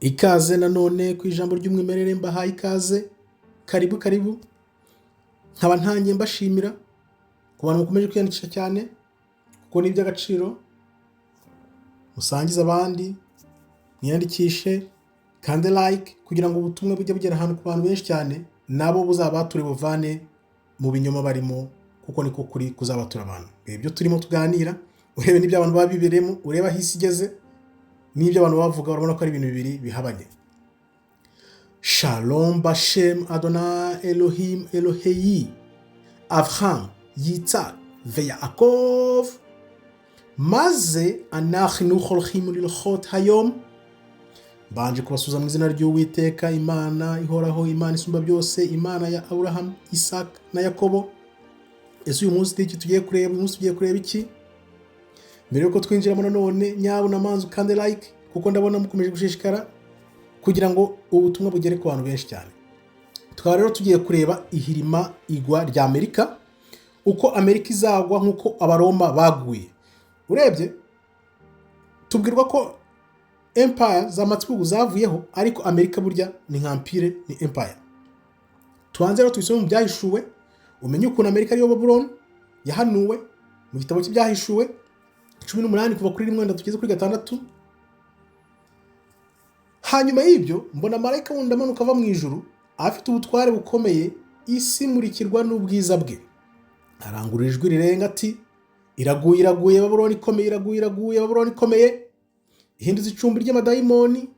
Ikaze nanone ku ijambo ry'umwimerere mbahaye ikaze, karibu nkaba ntangiye mbashimira ku bantu mukomeje kwiyandikisha cyane kuko ni iby'agaciro, musangize abandi, mwiyandikishe, kande like kugira ngo ubutumwa bujye bugera ahantu ku bantu benshi cyane, nabo buzabature buvane mu binyoma barimo, kuko niko kuri kuzabatura abantu. Ibyo turimo tuganira, urebe n'ibyo abantu babiberemo, ureba aho isi igeze n'ibyo abantu bavuga, urabona ko ari ibintu bibiri bihabanye. Shalom Bashem Adonai Elohim Elohei Avraham Yitzhak veYaakov maze anachnu cholchim lilchot hayom. Banje kubasuza mu izina ry'Uwiteka Imana ihoraho, Imana isumba byose, Imana ya Abraham, Isaac na Yakobo. Ese uyu munsi iki tugiye kureba? Uyu munsi tugiye kureba iki? Mbere yuko twinjiramo nanone, nyabuna manzu kandi like, kuko ndabona mukomeje gushishikara kugira ngo ubutumwa bugere ku bantu benshi cyane. Tukaba rero tugiye kureba ihirima igwa rya Amerika, uko Amerika izagwa nk'uko Abaroma baguye. Urebye tubwirwa ko empire z'amatsiko zavuyeho, ariko Amerika burya ni nka empire, ni empire. Tubanze rero tubisome mu byahishuwe, umenye ukuntu Amerika ariyo Babylon yahanuwe mu gitabo cy'ibyahishuwe 18 kuva kuri 1 tugeze kuri 6. Hanyuma y'ibyo mbona marayika wundi amanuka ava mu ijuru, afite ubutware bukomeye, isi murikirwa n'ubwiza bwe. Arangurura ijwi rirenga ati, iraguye Babuloni ikomeye, iraguye Babuloni ikomeye, ihinduza icumbi ry'amadayimoni,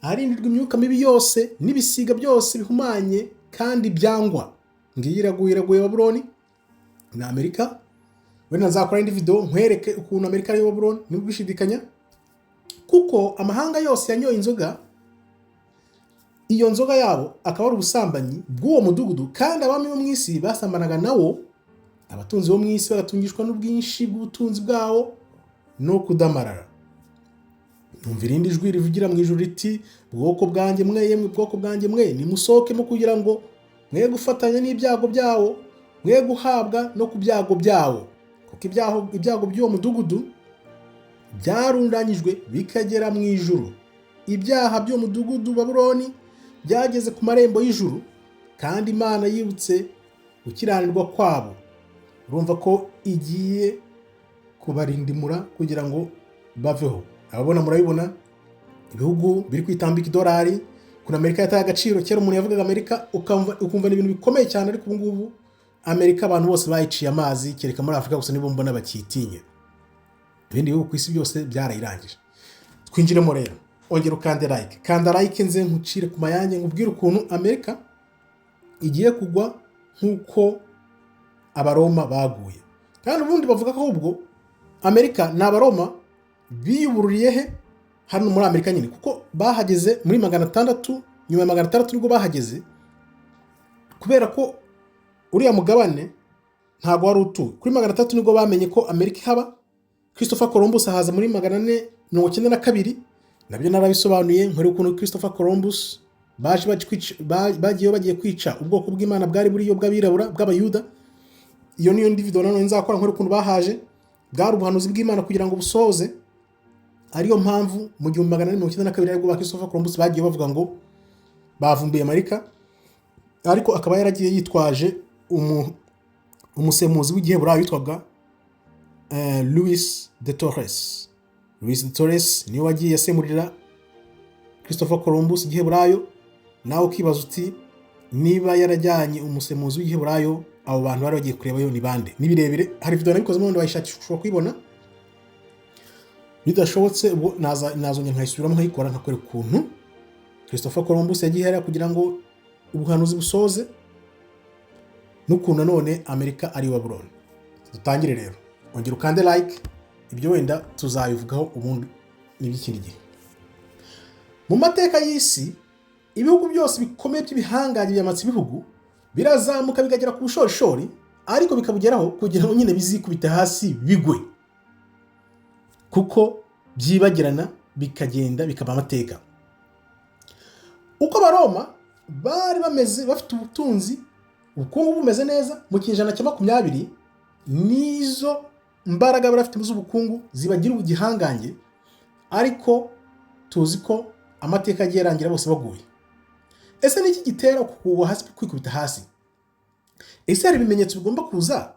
arindirwa imyuka mibi yose n'ibisiga byose bihumanye kandi byangwa. Ngiyi iraguye Babuloni na Amerika. Wenda nzakora indi video nkwereke ukuntu Amerika ari Babuloni, niba ubishidikanya, kuko amahanga yose yanyoye inzoga. Iyo nzoga yabo akaba ari ubusambanyi bw'uwo mudugudu, kandi abami bo mu isi basambanaga nawo. Abatunzi bo mu isi bagatungishwa n'ubwinshi bw'ubutunzi bwawo no kudamarara. Numva irindi jwi rivugira mu ijuru riti, bwoko bwanjye mwe, yemwe bwoko bwanjye mwe, nimusohokemo kugira ngo mwe gufatanya n'ibyago byawo, mwe guhabwa no ku byago byawo. Kuko ibyago by'uwo mudugudu byarundanyijwe bikagera mu ijuru. Ibyaha by'uwo mudugudu Babuloni byageze ku marembo y'ijuru, kandi Imana yibutse gukiranirwa kwabo. Urumva ko igiye kubarindimura kugira ngo baveho. Ababona murabibona, ibihugu biri kwitambika idolari, kuna Amerika yataye agaciro. Kera umuntu yavugaga Amerika ukumva ni ibintu bikomeye cyane, ariko ubu ngubu Amerika abantu bose bayiciye amazi, kereka muri Afurika gusa nibo mbona bakitinye. Ibindi bihugu ku isi byose byarayirangije. Twinjiremo rero, ongera ukande like, kanda like nze nkucire ku mayange, nkubwire ukuntu Amerika igiye kugwa nk'uko Abaroma baguye. Kandi ubundi bavuga ko ubwo Amerika ni Abaroma biyubururiye he hano muri Amerika nyine, kuko bahageze muri 600, nyuma ya 600 nibwo bahageze, kubera ko uriya mugabane ntago wari utuwe. Kuri 600 nibwo bamenye ko Amerika ihaba. Christopher Columbus ahaza muri 492. Nabyo narabisobanuye, nkore ukuntu Christopher Columbus bagiye kwica ubwoko bw'Imana bwari buriyo bw'abirabura bw'abayuda. Iyo niyo ndi video nanone nzakora, nkore ukuntu bahaje, bwari ubuhanuzi bw'Imana kugira ngo busoze. Ariyo mpamvu mu 492 aribwo ba Christopher Columbus bagiye bavuga ngo bavumbuye Amerika, ariko akaba yaragiye yitwaje umusemuzi w'igiheburayo witwaga Louis de Torres. Louis de Torres niwe wagiye yasemurira Christopher Columbus igiheburayo. Nawe ukibaza uti, niba yarajyanye umusemuzi w'igiheburayo, abo bantu bari bagiye kurebayo ni bande? Ni birebire, hari video nabikoze mu bayishakisha ushobora kuyibona. Bidashobotse ubwo nazongera nkayisubiramo nkayikora, nkakwereka ukuntu Christopher Columbus yagiye hera kugira ngo ubuhanuzi busoze, n'ukuntu none Amerika ari Babuloni. Dutangire rero, ongera ukande like, ibyo wenda tuzabivugaho ubundi n'ibikindi gihe. Mu mateka y'isi, ibihugu byose bikomeye by'ibihanganye byamatse ibihugu birazamuka bikagera ku bushorishori, ariko bikabugeraho kugira ngo nyine bizikubita hasi bigwe, kuko byibagirana bikagenda bikaba amateka. Uko Abaroma bari bameze, bafite ubutunzi, ubukungu bumeze neza mu kinyejana cya 20, nizo mbaraga bari bafite z'ubukungu zibagira ubugihangange, ariko tuzi ko amateka agiye arangira bose baguye. Ese niki gitera kugwa hasi, kwikubita hasi? Ese hari ibimenyetso bigomba kuza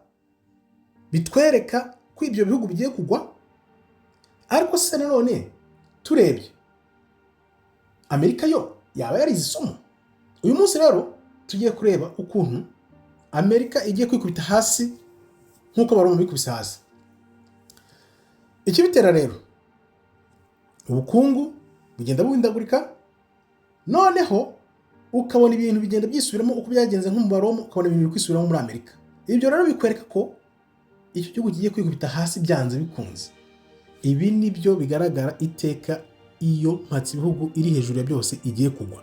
bitwereka ko ibyo bihugu bigiye kugwa? Ariko se nanone turebye, Amerika yo yaba yarize isomo? Uyu munsi rero tugiye kureba ukuntu Amerika igiye kwikubita hasi nk'uko Abaroma bikubise hasi. Ikibitera rero, ubukungu bugenda buhindagurika, noneho ukabona ibintu bigenda byisubiramo uko byagenze nko mu Baroma, ukabona ibintu biri kwisubiramo muri Amerika. Ibyo rero bikwereka ko icyo gihugu kigiye kwikubita hasi byanze bikunze. Ibi nibyo bigaragara iteka iyo mpatsi ibihugu iri hejuru ya byose igiye kugwa.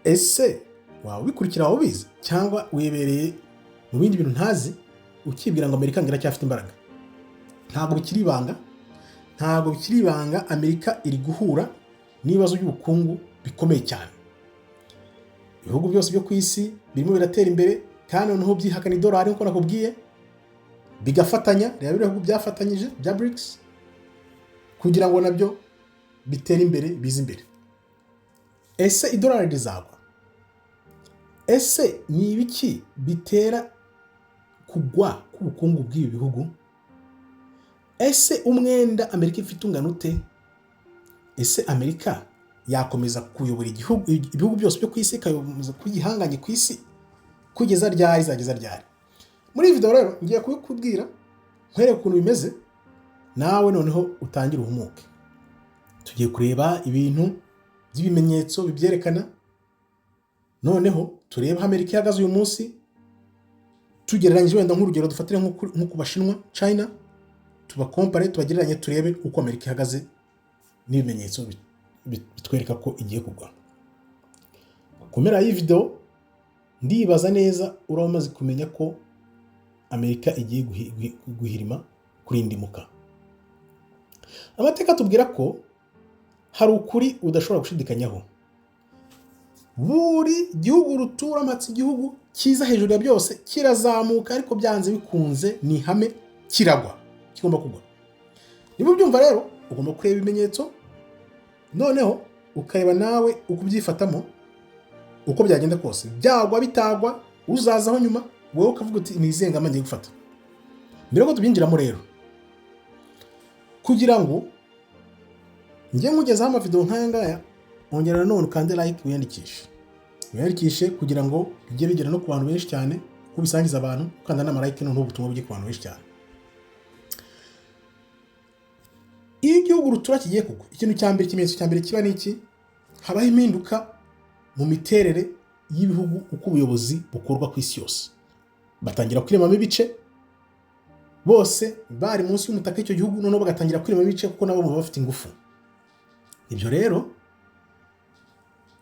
Ese waba ubikurikira waba ubizi, cyangwa wibereye mu bindi bintu ntazi ukibwira ngo Amerika ngira cyafite imbaraga? Ntabwo bikiri ibanga, Amerika iri guhura n'ibibazo by'ubukungu bikomeye cyane. Ibihugu byose byo ku isi birimo biratera imbere, kandi noneho byihakana idolari nk'uko nakubwiye, bigafatanya. Reba ibihugu byafatanyije bya BRICS kugira ngo nabyo bitere imbere, bize imbere. Ese idolari rizagwa? Ese ni ibiki bitera kugwa k'ubukungu bw'ibi bihugu? Ese umwenda Amerika ifite ungana ute? Ese Amerika yakomeza kuyobora ibihugu byose byo ku isi, ikayoboza kugihanganye ku isi kugeza ryari, izageza ryari? Muri iyi video rero ngiye kubikubwira, nkwereka ukuntu bimeze, nawe noneho utangire uhumuke. Tugiye kureba ibintu by'ibimenyetso bibyerekana, noneho turebe aho Amerika ihagaze uyu munsi, tugereranyije wenda nk'urugero dufatire nko ku Bashinwa, China, tubakompare, tubagereranye, turebe uko Amerika ihagaze n'ibimenyetso bitwereka ko igiye kugwa. Kumera iyi video ndibaza neza uraba umaze kumenya ko Amerika igiye guhirima kurindimuka. Amateka tubwira ko hari ukuri udashobora gushidikanyaho. Buri gihugu rutura mpatse igihugu kiza hejuru ya byose kirazamuka, ariko byanze bikunze ni ihame kiragwa, kigomba kugwa. Niba ubyumva rero ugomba kureba ibimenyetso, noneho ukareba nawe uko ubyifatamo, uko byagenda kose, byagwa bitagwa, uzazaho nyuma wowe ukavuga uti ni izihe ngamba ngiye gufata. Mbere ko tubyinjiramo rero, kugira ngo njye nkugezaho amavideo nk'aya ngaya, ongera nanone ukande like, wiyandikishe kugira ngo bijye bigera no ku bantu benshi cyane, kubisangiza abantu, ukanda n'amalike, noneho ubutumwa bujye ku bantu benshi cyane. Iyo igihugu rutura kigiye kugwa, ikintu cya mbere, ikimenyetso cya mbere kiba ni iki? Habaho impinduka mu miterere y'ibihugu, uko ubuyobozi bukorwa ku isi yose. Batangira kwiremamo ibice, bose bari munsi y'umutaka icyo gihugu, noneho bagatangira kwiremamo ibice kuko nabo baba bafite ingufu. Ibyo rero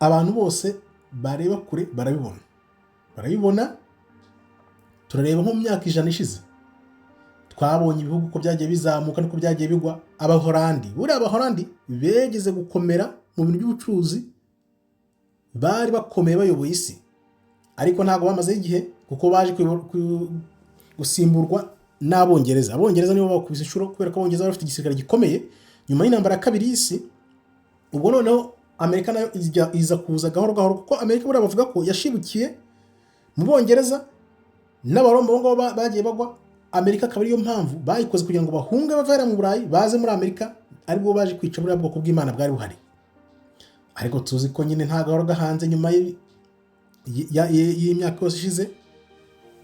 abantu bose bareba kure barabibona. Turareba nko mu myaka 100 ishize, twabonye ibihugu ko byagiye bizamuka nuko byagiye bigwa. Abahorandi begeze gukomera mu bintu by'ubucuruzi, bari bakomeye bayoboye isi, ariko ntago bamaze igihe kuko baje gusimburwa n'Abongereza. Abongereza nibo bakubise inshuro, kubera ko Abongereza bafite igisirikare gikomeye nyuma y'intambara ya kabiri y'isi. Ubwo noneho Amerika nayo iza kuza gahoro gahoro, kuko Amerika buriya bavuga ko yashibukiye mu Bongereza n'Abaroma, bo ngabo bagiye bagwa. Amerika akaba ariyo mpamvu bayikoze kugira ngo bahunge bavera mu Burayi baze muri Amerika, aribwo baje kwica buriya bwoko bw'Imana bwari buhari. Ariko tuzi ko nyine nta gahoro gahanze, nyuma y'imyaka yose ishize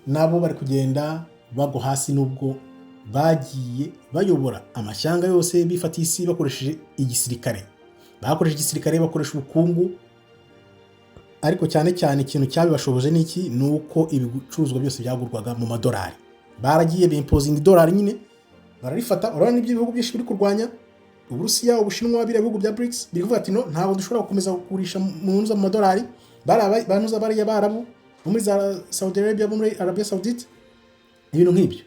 nabo bari kugenda bagwa hasi, nubwo bagiye bayobora amashyanga yose bifatiye isi bakoresheje igisirikare. Bakoresheje igisirikare, bakoresha ubukungu, ariko cyane cyane ikintu cyabibashoboje n'iki? Nuko ibicuruzwa byose byagurwaga mu madolari. Baragiye bimpozinga idolari nyine, bararifata. Urabona n'ibyo ibihugu byinshi biri kurwanya, Uburusiya, Ubushinwa, biriya bihugu bya BRICS biri kuvuga ati no, ntabwo dushobora gukomeza kugurisha mu madolari. Banuza bariya barabu bo muri Saudi Arabia, bo muri Arabia Saudite, ibintu nk'ibyo.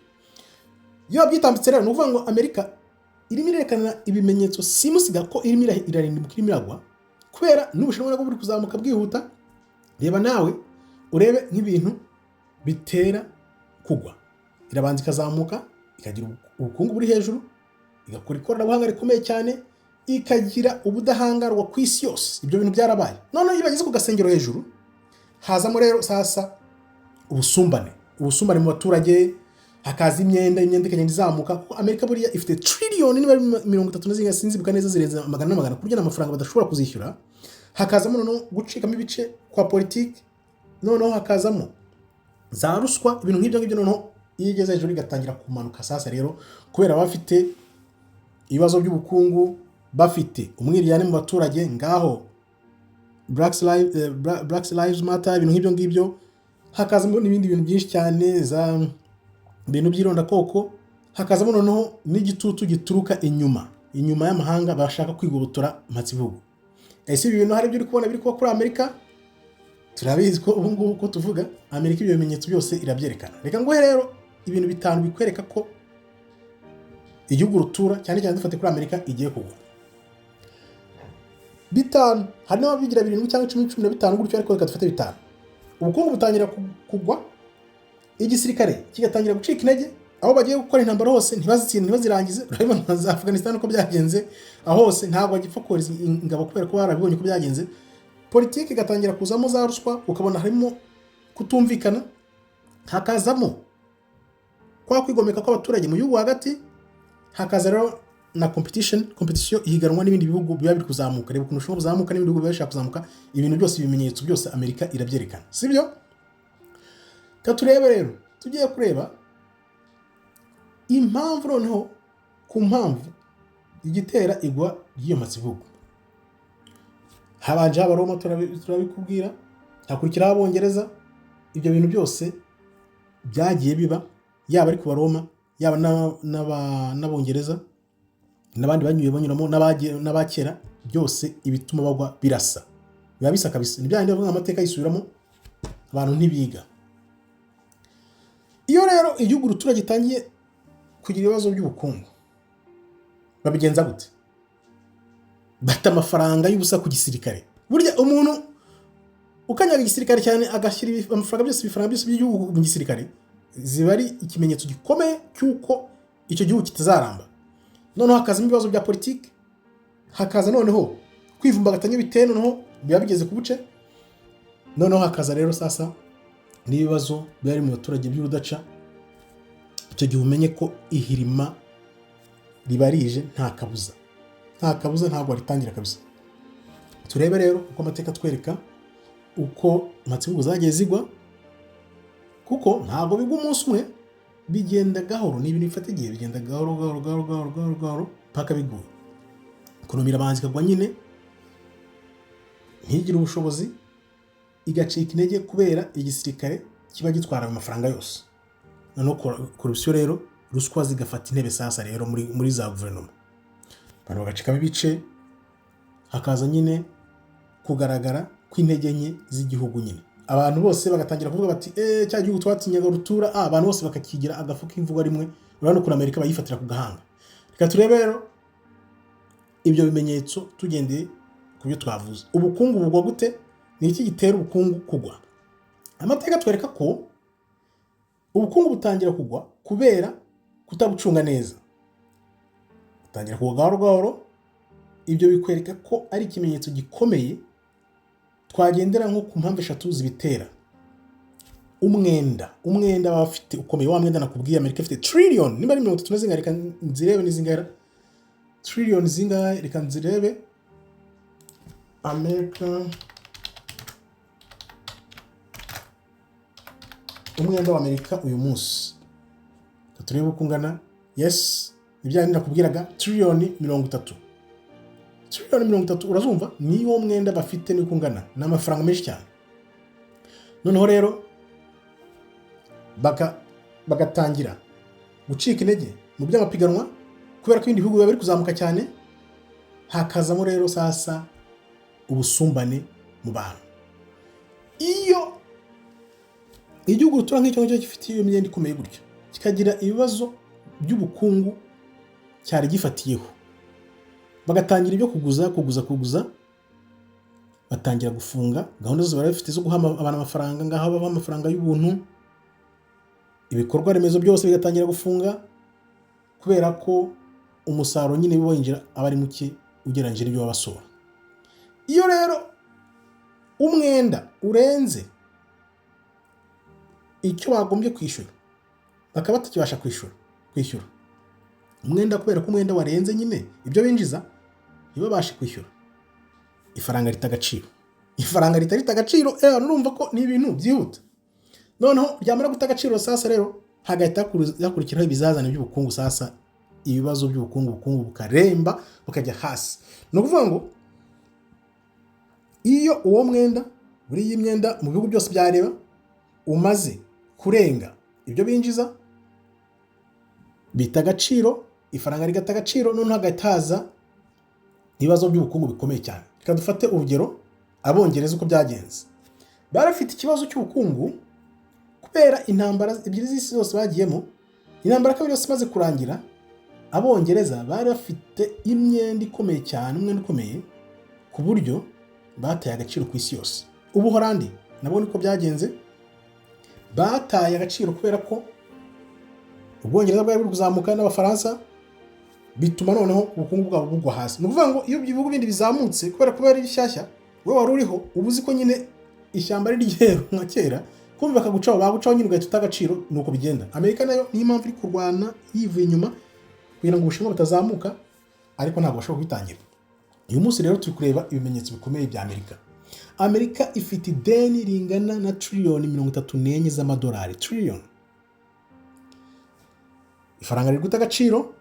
Iyo byitambitse rero, ni ukuvuga ngo Amerika irimo irerekana ibimenyetso simusiga ko irimo irarindimuka, irimo iragwa, kubera n'Ubushinwa nabwo buri kuzamuka bwihuta. Reba nawe urebe nk'ibintu bitera kugwa. Irabanza ikazamuka, ikagira ubukungu buri hejuru, igakora ikoranabuhanga rikomeye cyane, ikagira ubudahangarwa ku isi yose. Ibyo bintu byarabaye. Noneho iyo bageze ku gasengero hejuru, hazamo rero sasa ubusumbane mu baturage, hakaza imyenda ikagenda izamuka, kuko Amerika buriya ifite triliyoni niba 30 sinzibuka neza, zirenze amagana n'amagana, ku buryo n'amafaranga badashobora kuzishyura. Hakazamo noneho gucikamo ibice kwa politiki, noneho hakazamo za ruswa, ibintu nk'ibyo ngibyo. Noneho iyo igeze hejuru igatangira kumanuka sasa rero, kubera bafite ibibazo by'ubukungu, bafite umwiryane mu baturage, ngaho Black Lives Matter, ibintu nk'ibyo ngibyo. Hakazamo n'ibindi bintu byinshi cyane, za ibintu by'irondakoko. Hakazamo noneho n'igitutu gituruka inyuma y'amahanga bashaka kwigobotora mpatsibihugu. Ese ibi bintu hari ibyo uri kubona biri kuba kuri Amerika? Turabizi ko ubu ngubu ko tuvuga Amerika ibyo bimenyetso byose irabyerekana. Reka nguhe rero ibintu 5 bikwereka ko igihugu rutura, cyane cyane dufate kuri Amerika, igiye kugwa. 5 hari n'ababigira 7 cyangwa 10, 15 gutyo, ariko reka dufate 5. Ubukungu butangira kugwa, igisirikare kigatangira gucika intege, aho bagiye gukora intambara hose ntibazitsinde ntibazirangize. Urabibona za Afghanistan uko byagenze, aho hose ntabwo bagipfa kohereza ingabo kubera ko barabibonye uko byagenze. Politiki igatangira kuzamo za ruswa, ukabona harimo kutumvikana, hakazamo kwa kwigomeka kw'abaturage mu gihugu hagati, hakaza rero na competition ihiganwa n'ibindi bihugu biba biri kuzamuka. Reba ukuntu ushobora kuzamuka n'ibindi bihugu bishaka kuzamuka. Ibintu byose, ibimenyetso byose Amerika irabyerekana, sibyo? Katurebe rero, tugiye kureba impamvu noneho, ku mpamvu igitera igwa ry'iyo mpatsibihugu. Habanje Abaroma, turabikubwira, hakurikiraho Abongereza. Ibyo bintu byose byagiye biba, yaba ari ku Baroma, yaba n'Abongereza, n'abandi banyuramo n'abakera, byose ibituma bagwa birasa, biba bisa kabisa. Ni byandi bavuga amateka yisubiramo, abantu ntibiga. Iyo rero igihugu rutura gitangiye kugira ibibazo by'ubukungu, babigenza gute? Bata amafaranga y'ubusa ku gisirikare. Burya umuntu ukanyaga igisirikare cyane, agashyira ibifaranga byose by'igihugu mu gisirikare, ziba ari ikimenyetso gikomeye cy'uko icyo gihugu kitazaramba. Noneho hakazamo ibibazo bya politiki, hakaza noneho kwivumbagatanya biteye, noneho biba bigeze ku buce. Noneho hakaza rero sasa n'ibibazo byari mu baturage by'urudaca. Icyo gihe umenye ko ihirima ribarije, nta kabuza, ntabwo ritangira kabisa. Turebe rero uko amateka twereka uko mpatsibihugu zagiye zigwa, kuko ntabwo bigwa umunsi umwe, bigenda gahoro. Ni ibintu bifata igihe, bigenda gahoro paka biguye. Ekonomi irabanza ikagwa nyine, ntigire ubushobozi, igacika intege kubera igisirikare kiba gitwara amafaranga yose. Noneho korupsiyo rero, ruswa zigafata intebe sasa rero muri za guverinoma, abantu bagacikamo ibice. Hakaza nyine kugaragara kw'intege nke z'igihugu nyine, abantu bose bagatangira kuvuga bati cya gihugu twatinyaga rutura, abantu bose bakakigira agafu k'imvugo rimwe. Urabona ko Amerika bayifatira ku gahanga. Reka turebe rero ibyo bimenyetso tugendeye ku byo twavuze. Ubukungu bugwa gute? Ni iki gitera ubukungu kugwa? Amateka twereka ko ubukungu butangira kugwa kubera kutabucunga neza, butangira kugwa gahoro. Ibyo bikwereka ko ari ikimenyetso gikomeye twagendera nko ku mpamvu 3 zibitera. Umwenda baba bafite ukomeye. Wa mwenda nakubwiye, Amerika ifite trillion, niba ari 30 zingahe, reka nzirebe n'izingara trillion zingahe, reka nzirebe. Amerika, umwenda wa Amerika uyu munsi, turebe uko ungana. Yes, ibyo nakubwiraga, trillion 30. Trillion 30, urazumva? Niyo mwenda bafite niko ungana, n'amafaranga menshi cyane. Noneho rero bagatangira gucika intege mu by'amapiganwa, kubera ko ibindi bihugu biba biri kuzamuka cyane. Hakazamo rero sasa ubusumbane mu bantu. Iyo igihugu rutura nk'icyo ngicyo gifite iyo myenda ikomeye gutyo, kikagira ibibazo by'ubukungu cyari gifatiyeho, bagatangira ibyo kuguza, batangira gufunga gahunda zose bari bafite zo guha abantu amafaranga, ngaho baba amafaranga y'ubuntu. Ibikorwa remezo byose bigatangira gufunga, kubera ko umusaruro nyine winjira aba ari muke ugereranyije n'ibyo baba basohora. Iyo rero umwenda urenze icyo bagombye kwishyura bakaba batakibasha kwishyura umwenda, kubera ko umwenda warenze nyine ibyo binjiza ntibabashe kwishyura, ifaranga rita agaciro. Ifaranga rita agaciro, urumva ko ni ibintu byihuta. Noneho ryamara guta agaciro sasa rero hagahita hakurikiraho ibizazane by'ubukungu. Sasa ibibazo by'ubukungu bukaremba bukajya hasi. Ni ukuvuga ngo iyo uwo mwenda buriya imyenda mu bihugu byose byareba umaze kurenga ibyo binjiza bita agaciro, ifaranga rigata agaciro, noneho hagahita haza ibibazo by'ubukungu bikomeye cyane. Reka dufate urugero Abongereza uko byagenze. Barafite ikibazo cy'ubukungu kubera intambara ebyiri z'isi zose bagiyemo. Intambara kabiri yose imaze kurangira, Abongereza bari bafite imyenda ikomeye cyane, umwenda ukomeye ku buryo bataye agaciro ku isi yose. Ubuholandi nabwo niko byagenze, bataye agaciro kubera ko Ubwongereza bwari buri kuzamuka n'Abafaransa, bituma noneho ubukungu bwabo bugwa hasi. Ni ukuvuga ngo iyo ibihugu bindi bizamutse kubera ko bari bishyashya, wowe wari uriho uba uzi ko nyine ishyamba ari ryeru nka kera, kumva bakagucaho bagucaho nyine ugahita uta agaciro. Ni uko bigenda. Amerika nayo niyo mpamvu iri kurwana yivuye inyuma kugira ngo Ubushinwa butazamuka, ariko ntabwo bashobora kubitangira. Uyu munsi rero turi kureba ibimenyetso bikomeye bya Amerika. Amerika ifite ideni ringana na triliyoni 34 z'amadolari. Triliyoni. Ifaranga riri guta agaciro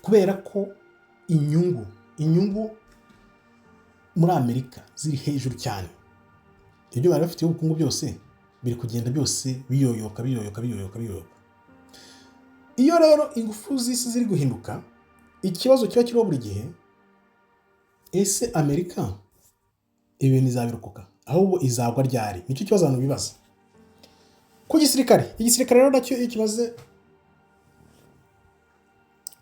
kubera ko inyungu muri Amerika ziri hejuru cyane. Ibyo bari bafite ubukungu byose biri kugenda byose biyoyoka. Iyo rero ingufu z'isi ziri guhinduka, ikibazo kiba kiriho buri gihe, ese Amerika ibintu izabirokoka ahubwo izagwa ryari? Nicyo kibazo abantu bibaza. Ku gisirikare, igisirikare rero nacyo iyo kimaze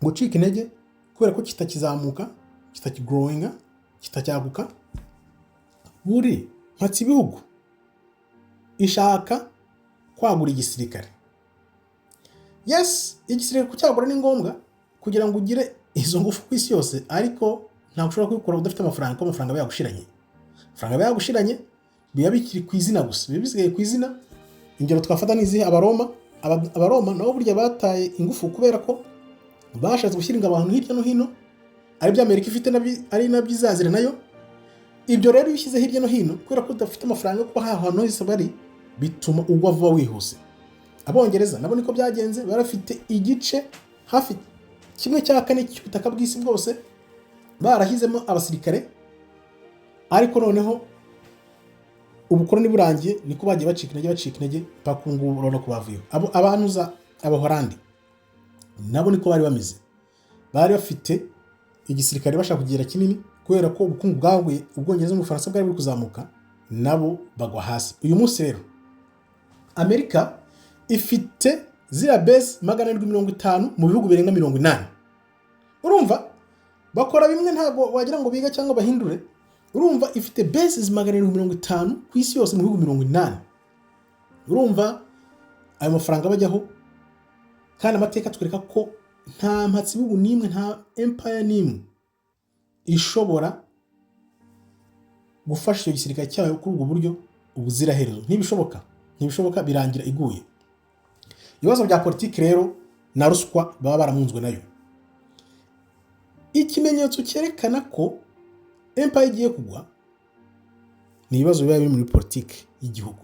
gucika intege kubera ko kitakizamuka, kitakigrowinga, kitakyaguka, buri mpatse ibihugu ishaka kwagura igisirikare. Yes, igisirikare kucyagura ni ngombwa kugira ngo ugire izo ngufu ku isi yose, ariko ntabwo ushobora kubikora udafite amafaranga, kuko amafaranga bayagushiranye. Amafaranga bayagushiranye biba bikiri ku izina gusa, biba bisigaye ku izina. Ingero twafata n'izihe? Abaroma nabo burya bataye ingufu kubera ko bashatse gushyira abantu hirya no hino, ari byo Amerika ifite ari nabyo izazira nayo. Ibyo rero bishyize hirya no hino kubera ko udafite amafaranga yo kuba ahantu hose bari, bituma ugwa vuba wihuse. Abongereza nabo niko byagenze, barafite igice hafi 1/4 cy'ubutaka bw'isi bwose barahizemo abasirikare, ariko noneho ubukoroni burangiye niko bagiye bacika intege paka ngubu urabona ko bavuyeho. Abantuza Abaholandi nabo niko bari bameze, bari bafite igisirikare bashaka kugira kinini kubera ko ubukungu bwaguye, Ubwongereza n'Ubufaransa bwari buri kuzamuka, nabo bagwa hasi. Uyu munsi rero Amerika ifite zira base 750 mu bihugu birenga 80. Urumva bakora bimwe, ntabwo wagira ngo biga cyangwa bahindure. Urumva ifite bases 750 ku isi yose mu bihugu 80. Urumva ayo mafaranga bajyaho, kandi amateka twereka ko nta mpatsi ibihugu nimwe, nta empire nimwe ishobora gufasha icyo gisirikare cyayo kuri ubwo buryo ubuziraherezo. Ntibishoboka, birangira iguye. Ibibazo bya politiki rero na ruswa baba baramunzwe nayo. Ikimenyetso cyerekana ko empire igiye kugwa ni ibibazo biba biri muri politiki y'igihugu.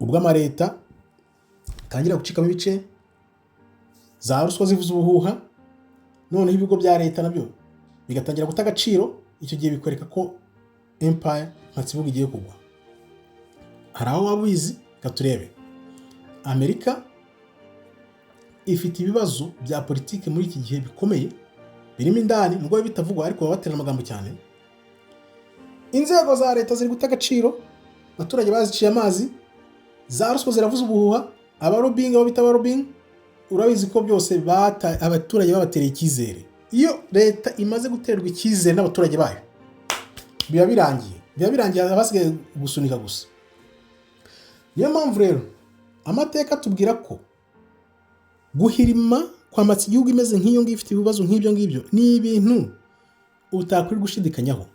Ubwo amaleta tangira gucikamo ibice, za ruswa zivuza ubuhuha, noneho ibigo bya leta nabyo bigatangira guta agaciro. Icyo gihe bikwereka ko empire ntatsibuga igiye kugwa. Hari aho wabizi gaturebe. Amerika ifite ibibazo bya politiki muri iki gihe bikomeye, birimo indani nubwo bitavugwa, ariko babatera amagambo cyane. Inzego za leta ziri guta agaciro, abaturage baziciye amazi, za ruswa ziravuza ubuhuha, abarobinga abo bita abarobinga, urabizi ko byose abaturage babatereye icyizere. Iyo leta imaze guterwa icyizere n'abaturage bayo, biba birangiye abasigaye gusunika gusa. Niyo mpamvu rero amateka tubwira ko guhirima kwamatsa igihugu imeze nk'iyo ngiyo ifite ibibazo nk'ibyo ngibyo ni ibintu utakwiriye gushidikanyaho.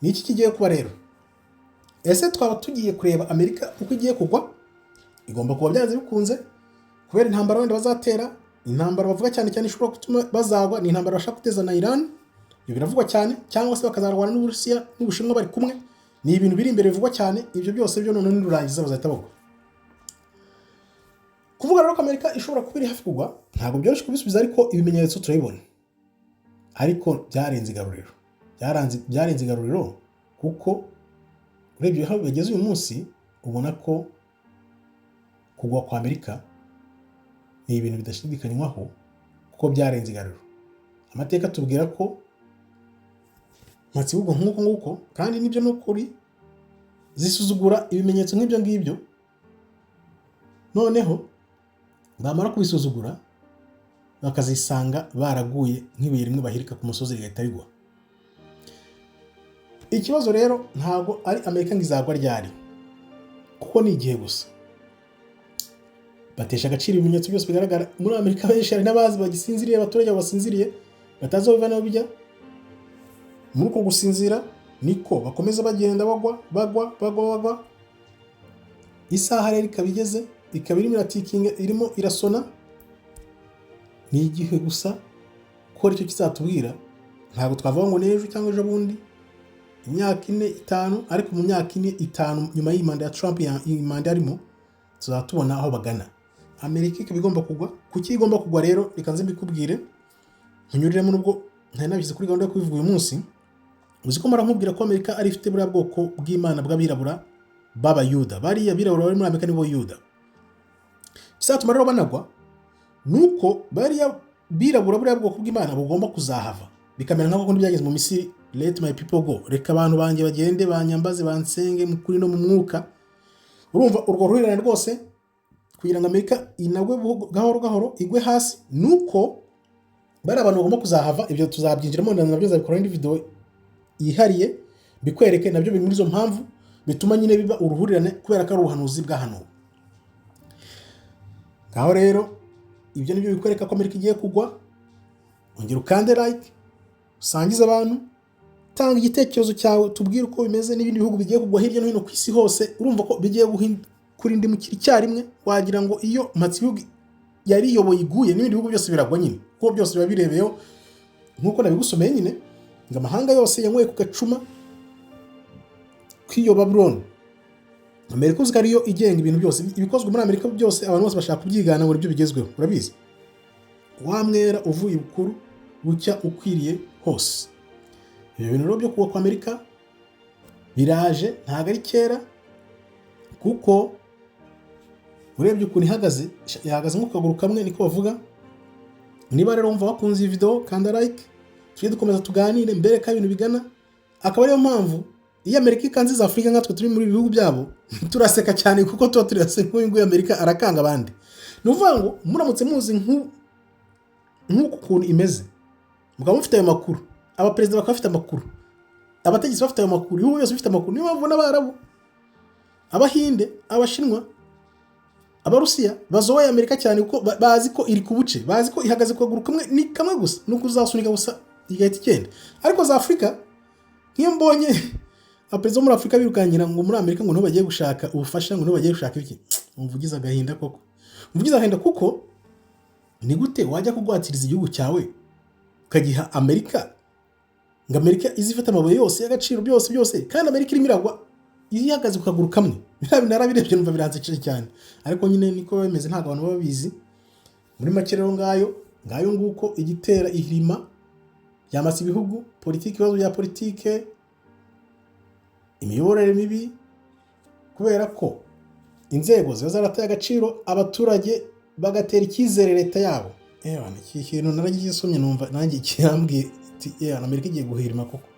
Ni iki kigiye kuba rero? Ese twaba tugiye kureba Amerika uko igiye kugwa? Igomba kuba byanze bikunze kubera intambara wenda bazatera, intambara bavuga cyane cyane ishobora gutuma bazagwa, ni intambara bashaka guteza na Iran, ibyo biravugwa cyane, cyangwa se bakazarwana n'Uburusiya n'Ubushinwa bari kumwe, ni ibintu biri imbere bivugwa cyane. Ibyo byose byo none nirurangiza bazahita bagwa. Kuvuga rero ko Amerika ishobora kuba iri hafi kugwa ntabwo byoroshye kubisubiza, ariko ibimenyetso turabibona. Ariko byarenze igaruriro kuko urebye aho bageze uyu munsi ubona ko kugwa kwa Amerika ni ibintu bidashidikanywaho kuko byarenze igaruriro. Amateka tubwira ko matsibugo nk'uko kandi nibyo n'ukuri zisuzugura ibimenyetso nk'ibyo ngibyo, noneho bamara kubisuzugura bakazisanga baraguye nk'ibuye rimwe bahirika ku musozi rigahita rigwa. Ikibazo rero ntabwo ari Amerika ngo izagwa ryari, kuko ni igihe gusa. Batesha agaciro ibimenyetso byose bigaragara muri Amerika. Benshi hari n'abazi bagisinziriye, abaturage basinziriye batazi aho biva n'aho bijya. Muri uko gusinzira niko bakomeza bagenda bagwa. Isaha rero ikaba igeze, ikaba irimo iratikinga, irimo irasona. Ni igihe gusa ko aricyo kizatubwira. Ntabwo twavuga ngo n'ejo cyangwa ejo bundi, imyaka 4-5, ariko mu myaka 4-5 nyuma y'imanda ya Trump, imanda arimo, tuzatubona aho bagana. Amerika ikaba igomba kugwa. Kuki igomba kugwa rero? Reka nze mbikubwire nkunyuriremo, nubwo ntari nabigize kuri gahunda yo kubivuga uyu munsi. Uzi ko mara nkubwira ko Amerika ari ifite buriya bwoko bw'Imana bw'abirabura b'Abayuda. Bariya birabura bari muri Amerika nibo Yuda. Bizatuma rero banagwa nuko bariya birabura buriya bwoko bw'Imana bugomba kuzahava, bikamera nk'uko kundi byageze mu Misiri. Let my people go, reka abantu banjye bagende banyambaze bansenge mu kuri no mu mwuka. Urumva urwo ruhirane rwose kugira ngo Amerika inagwe gahoro igwe hasi, nuko bari abantu bagomba kuzahava. Ibyo tuzabyinjiramo nabyo zabikora indi video yihariye bikwereke, nabyo biri muri zo mpamvu bituma nyine biba uruhurirane, kubera ko ari ubuhanuzi bw'ahantu. Ngaho rero ibyo nibyo bikwereka ko Amerika igiye kugwa. Ongera ukande like, usangize abantu, tanga igitekerezo cyawe, tubwire uko bimeze n'ibindi bihugu bigiye kugwa hirya no hino ku isi hose. Urumva ko bigiye kuri ndi mu icyarimwe, wagira ngo iyo Matsibihugu yari iyoboye iguye n'ibindi bihugu byose biragwa nyine, kuko byose biba birebeyeho nk'uko nabigusomeye nyine, ngo amahanga yose yanyweye ku gacuma kw'iyo Babylon. Amerika uziko ariyo igenga ibintu byose, ibikozwe muri Amerika byose abantu bose bashaka kubyigana ngo nibyo bigezweho. Urabizi, wamwera uvuye bukuru bucya ukwiriye hose. Ibyo bintu rero byo kuba kwa Amerika biraje, ntabwo ari kera, kuko urebye ukuntu ihagaze mu kaguru kamwe, niko bavuga. Niba rero wumva wakunze iyi video, kanda like, tujye dukomeza tuganire mbere ka ibintu bigana. Akaba ariyo mpamvu iyo Amerika ikanze za Afurika nkatwe turi muri bihugu byabo turaseka cyane, kuko tuba turase nk'uyu Amerika arakanga abandi. Ni ukuvuga ngo muramutse muzi nk'uko ukuntu imeze, mukaba mufite ayo makuru, abaperezida bakaba bafite amakuru, abategetsi bafite ayo makuru, ibihugu byose bifite amakuru. Niyo mpamvu n'Abarabu, Abahinde, Abashinwa, Abarusiya bazoye Amerika cyane, kuko bazi ko iri ku buce, bazi ko ihagaze ku kaguru kamwe, ni kamwe gusa, nuko uzasunika gusa igahita igenda. Ariko za Afurika, nk'iyo mbonye abaperezida muri Afurika birukankira ngo muri Amerika ngo niho bagiye gushaka ubufasha, ngo niho bagiye gushaka iki, umvugiza agahinda koko. Umvugiza agahinda kuko ni gute wajya kugwatiriza igihugu cyawe ukagiha Amerika, ngo Amerika izifata amabuye yose y'agaciro byose, kandi Amerika irimo iragwa ihagaze ku kaguru kamwe. Narabirebye numva biransekeje cyane, ariko nyine niko bimeze, ntabwo abantu baba babizi. Muri make rero ngayo nguko igitera ihirima yamase ibihugu, politiki, ibibazo bya politike, imiyoborere mibi, kubera ko inzego ziba zarataye agaciro, abaturage bagatera icyizere leta yabo. Iki kintu naragisomye numva nanjye kirambwiye Amerika igiye guhirima koko.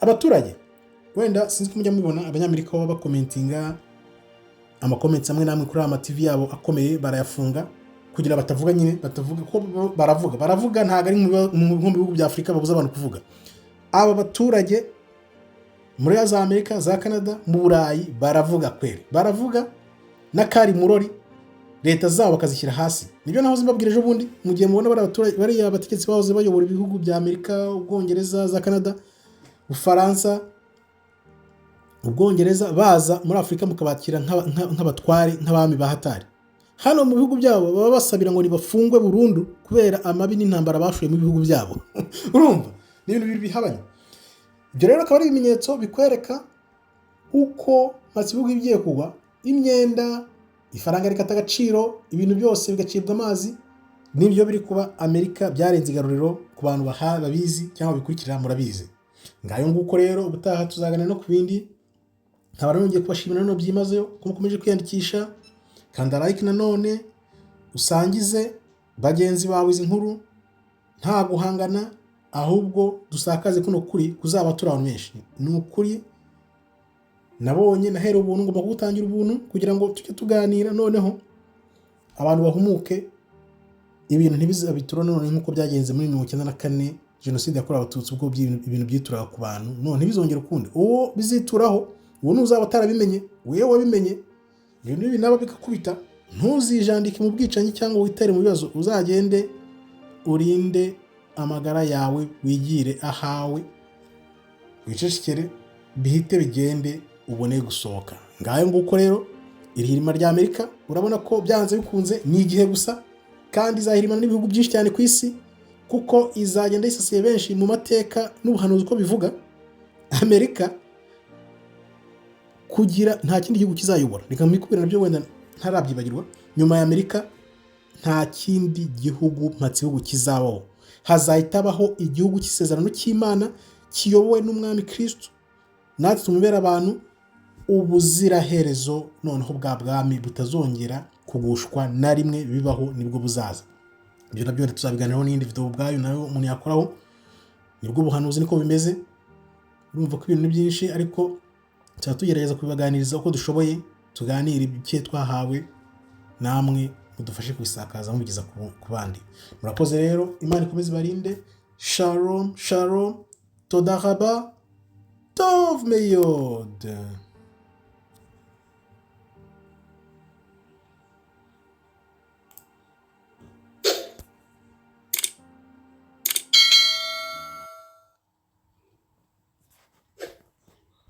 Abaturage wenda sinzi ko mujya mubibona, abanyamerika baba bakomentinga amakomenti amwe namwe kuri ama TV yabo akomeye, barayafunga kugira batavuga nyine, batavuga ko baravuga ntago ari mu bihugu bya Afurika babuza abantu kuvuga. Aba baturage muri za Amerika, za Canada, mu Burayi baravuga kweli, baravuga na Kari Murori leta zabo bakazishyira hasi. Nibyo nahoze mbabwira ejo bundi, mu gihe mubona bari abategetsi bahoze bayobora ibihugu bya Amerika, Ubwongereza, za Canada, Ufaransa, Ubwongereza, baza muri Afurika mukabakira nk'abatware, nk'abami ba hatari. Hano mu bihugu byabo baba basabira ngo nibafungwe burundu kubera amabi n'intambara bashoye mu bihugu byabo. Urumva ni ibintu bibiri bihabanye. Ibyo rero akaba ari ibimenyetso bikwereka uko ibihugu bigiye kugwa, imyenda, ifaranga rikata agaciro, ibintu byose bigacibwa amazi. Nibyo biri kuba Amerika, byarenze igaruriro ku bantu babizi cyangwa bikurikira murabizi. Ngayo nguko rero ubutaha tuzaganira no ku bindi. Nkaba nongeye kubashimira none byimazeyo ko mukomeje kwiyandikisha, kanda like nanone usangize bagenzi bawe izi nkuru, nta guhangana, ahubwo dusakaze kuno kuri kuzaba turi abantu benshi. Ni ukuri nabonye nahera ubuntu, ngomba gutangira ubuntu kugira ngo tujye tuganira, noneho abantu bahumuke, ibintu ntibizabitura none nk'uko byagenze muri 1994 jenoside yakorewe abatutsi, ubwo ibintu byituraga ku bantu, none ntibizongera ukundi. Uwo bizituraho, uwo nuzaba atarabimenye, wewe wabimenye, ibintu bibi nabo bikakubita, ntuzijandike mu bwicanyi cyangwa witere mu bibazo. Uzagende urinde amagara yawe, wigire ahawe, wicecekere, bihite bigende, ubone gusohoka. Ngayo nguko rero irihirima rya Amerika urabona ko byanze bikunze ni igihe gusa, kandi izahirimana n'ibihugu byinshi cyane ku isi, kuko izagenda yisasiye benshi mu mateka n'ubuhanuzi uko bivuga. Amerika kugira nta kindi gihugu kizayobora, reka mbikubwira nabyo wenda ntarabyibagirwa, nyuma ya Amerika nta kindi gihugu mpatsibihugu kizabaho. Hazahitabaho igihugu cy'isezerano cy'Imana kiyobowe n'umwami Kristo, natwe tumubera abantu ubuziraherezo, noneho bwa bwami butazongera kugushwa na rimwe bibaho, nibwo buzaza. Ibyo nabyo tuzabiganiraho n'indi video ubwayo nayo umuntu yakoraho, nibwo buhanuzi niko bimeze. Urumva ko ibintu ni byinshi, ariko tugerageza kubibaganiriza uko dushoboye, tuganira ibike twahawe, namwe mudufashe kubisakaza mubigeza ku bandi. Murakoze rero, Imana ikomeze ibarinde. Shalom shalom, toda raba tov meyod.